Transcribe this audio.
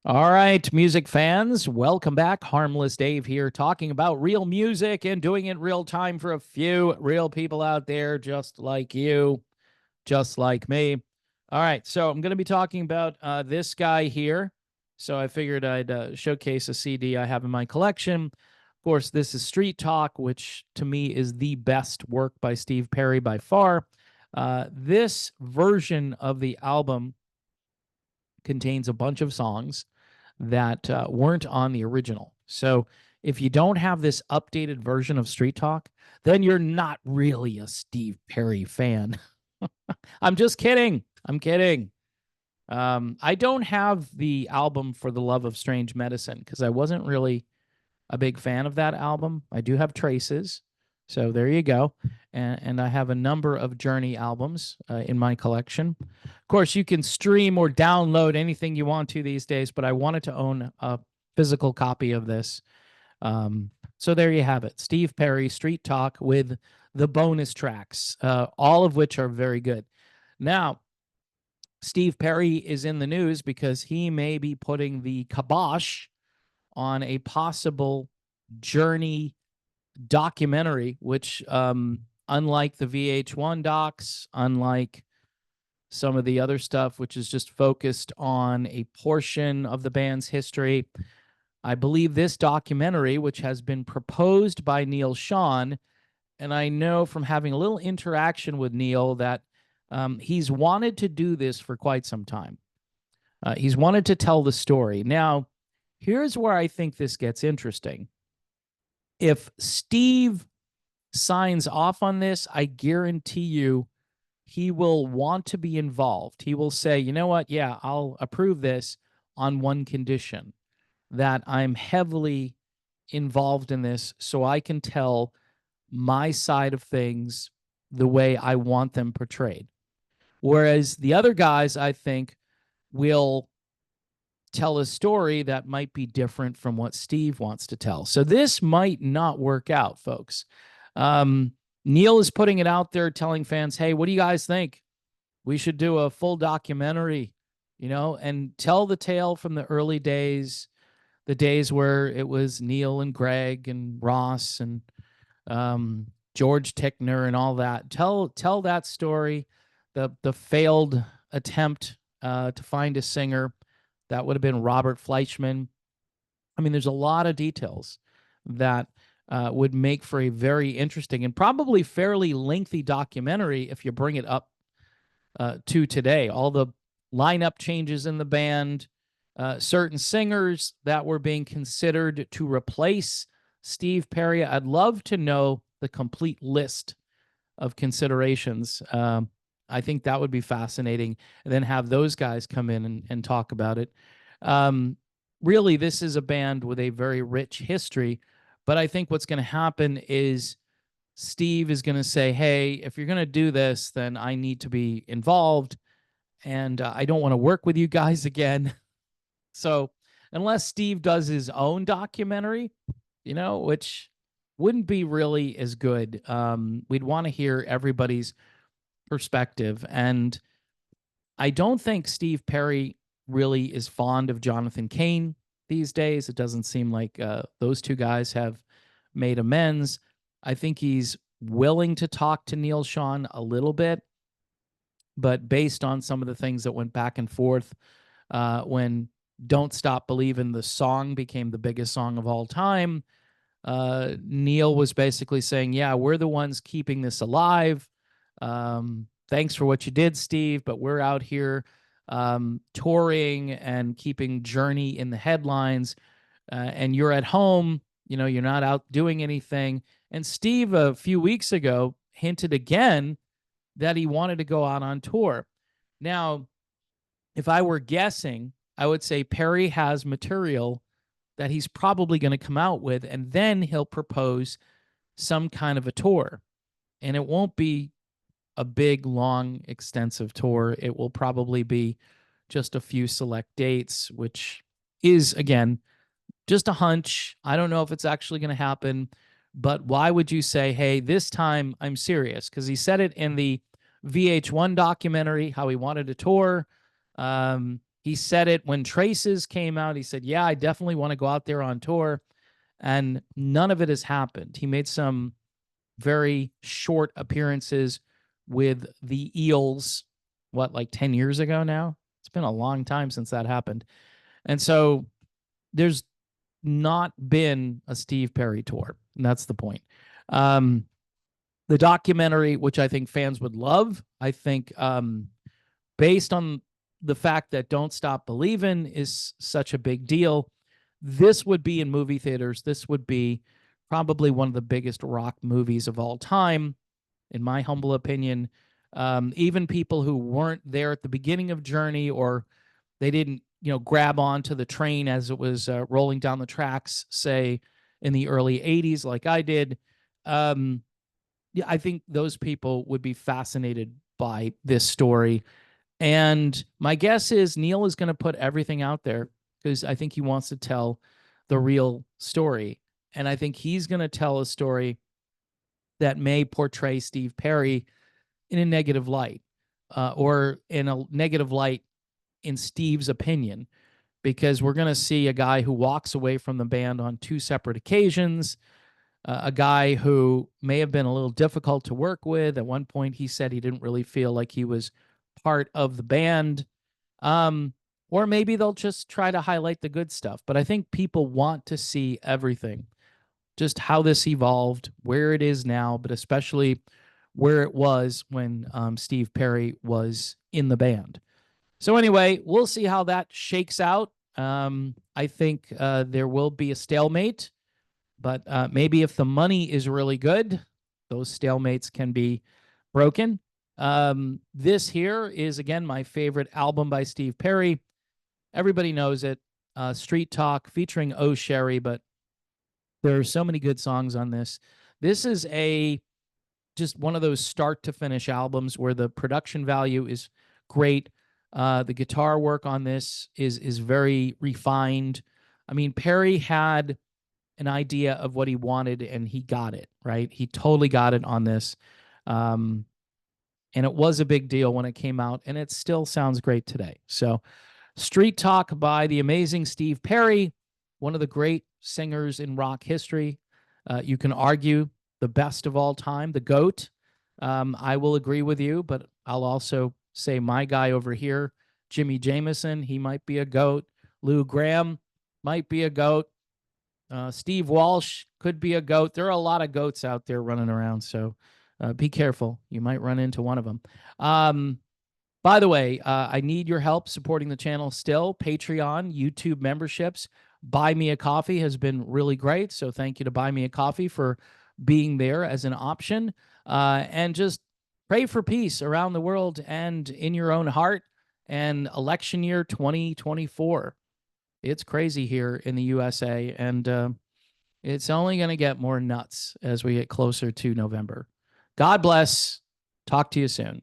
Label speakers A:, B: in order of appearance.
A: All right, music fans, welcome back. Harmless Dave here, talking about real music and doing it real time for a few real people out there, just like you, just like me. All right, so I'm going to be talking about this guy here. So I figured I'd showcase a CD I have in my collection. Of course, this is Street Talk, which to me is the best work by Steve Perry by far. This version of the album contains a bunch of songs that weren't on the original. So if you don't have this updated version of Street Talk, then you're not really a Steve Perry fan. I'm just kidding. I'm kidding. I don't have the album For the Love of Strange Medicine because I wasn't really a big fan of that album. I do have Traces. So there you go. And I have a number of Journey albums in my collection. Of course, you can stream or download anything you want to these days, but I wanted to own a physical copy of this. So there you have it. Steve Perry, Street Talk with the bonus tracks, all of which are very good. Now, Steve Perry is in the news because he may be putting the kibosh on a possible Journey documentary, which, unlike the VH1 docs, unlike some of the other stuff, which is just focused on a portion of the band's history, I believe this documentary, which has been proposed by Neal Schon, and I know from having a little interaction with Neal that he's wanted to do this for quite some time. He's wanted to tell the story. Now, here's where I think this gets interesting. If Steve signs off on this, I guarantee you he will want to be involved. He will say, you know what? Yeah, I'll approve this on one condition, that I'm heavily involved in this so I can tell my side of things the way I want them portrayed. Whereas the other guys, I think, will tell a story that might be different from what Steve wants to tell. So this might not work out, folks. Neal is putting it out there, telling fans, hey, what do you guys think? We should do a full documentary, and tell the tale from the early days, the days where it was Neal and Greg and Ross and George Tickner and all that. Tell that story, the failed attempt to find a singer. That would have been Robert Fleischman. I mean, there's a lot of details that would make for a very interesting and probably fairly lengthy documentary if you bring it up to today. All the lineup changes in the band, certain singers that were being considered to replace Steve Perry. I'd love to know the complete list of considerations. I think that would be fascinating, and then have those guys come in and talk about it. Really, this is a band with a very rich history, but I think what's going to happen is Steve is going to say, hey, if you're going to do this, then I need to be involved, and I don't want to work with you guys again. So unless Steve does his own documentary, which wouldn't be really as good, we'd want to hear everybody's perspective. And I don't think Steve Perry really is fond of Jonathan Cain these days. It doesn't seem like those two guys have made amends. I think he's willing to talk to Neal Schon a little bit, but based on some of the things that went back and forth when Don't Stop Believin', the song, became the biggest song of all time, Neal was basically saying, yeah, we're the ones keeping this alive. Thanks for what you did, Steve, but we're out here touring and keeping Journey in the headlines, and you're at home, you're not out doing anything. And Steve, a few weeks ago, hinted again that he wanted to go out on tour. Now, if I were guessing, I would say Perry has material that he's probably going to come out with, and then he'll propose some kind of a tour. And it won't be a big, long, extensive tour. It will probably be just a few select dates, which is, again, just a hunch. I don't know if it's actually going to happen, but why would you say, hey, this time I'm serious? Because he said it in the VH1 documentary, how he wanted to tour. He said it when Traces came out. He said, yeah, I definitely want to go out there on tour. And none of it has happened. He made some very short appearances with the Eels, what, like 10 years ago now? It's been a long time since that happened. And so there's not been a Steve Perry tour. And that's the point. The documentary, which I think fans would love, I think based on the fact that Don't Stop Believin' is such a big deal, this would be in movie theaters. This would be probably one of the biggest rock movies of all time, in my humble opinion. Even people who weren't there at the beginning of Journey, or they didn't, grab onto the train as it was rolling down the tracks, say in the early 80s, like I did. Yeah, I think those people would be fascinated by this story. And my guess is Neal is going to put everything out there because I think he wants to tell the real story. And I think he's going to tell a story that may portray Steve Perry in a negative light, or in a negative light in Steve's opinion, because we're going to see a guy who walks away from the band on two separate occasions, a guy who may have been a little difficult to work with. At one point, he said he didn't really feel like he was part of the band. Or maybe they'll just try to highlight the good stuff. But I think people want to see everything, just how this evolved, where it is now, but especially where it was when Steve Perry was in the band. So anyway, we'll see how that shakes out. I think there will be a stalemate, but maybe if the money is really good, those stalemates can be broken. This here is, again, my favorite album by Steve Perry. Everybody knows it. Street Talk featuring Oh Sherry, but there are so many good songs on this. This is just one of those start to finish albums where the production value is great. The guitar work on this is very refined. I mean, Perry had an idea of what he wanted and he got it, right? He totally got it on this. And it was a big deal when it came out, and it still sounds great today. So, Street Talk by the amazing Steve Perry, one of the great singers in rock history. You can argue the best of all time, the GOAT. I will agree with you, but I'll also say my guy over here, Jimmy Jamison, he might be a GOAT. Lou Gramm might be a GOAT. Steve Walsh could be a GOAT. There are a lot of GOATs out there running around, so be careful. You might run into one of them. By the way, I need your help supporting the channel still. Patreon, YouTube memberships, Buy Me a Coffee has been really great. So thank you to Buy Me a Coffee for being there as an option. And just pray for peace around the world and in your own heart. And election year 2024. It's crazy here in the USA. And it's only going to get more nuts as we get closer to November. God bless. Talk to you soon.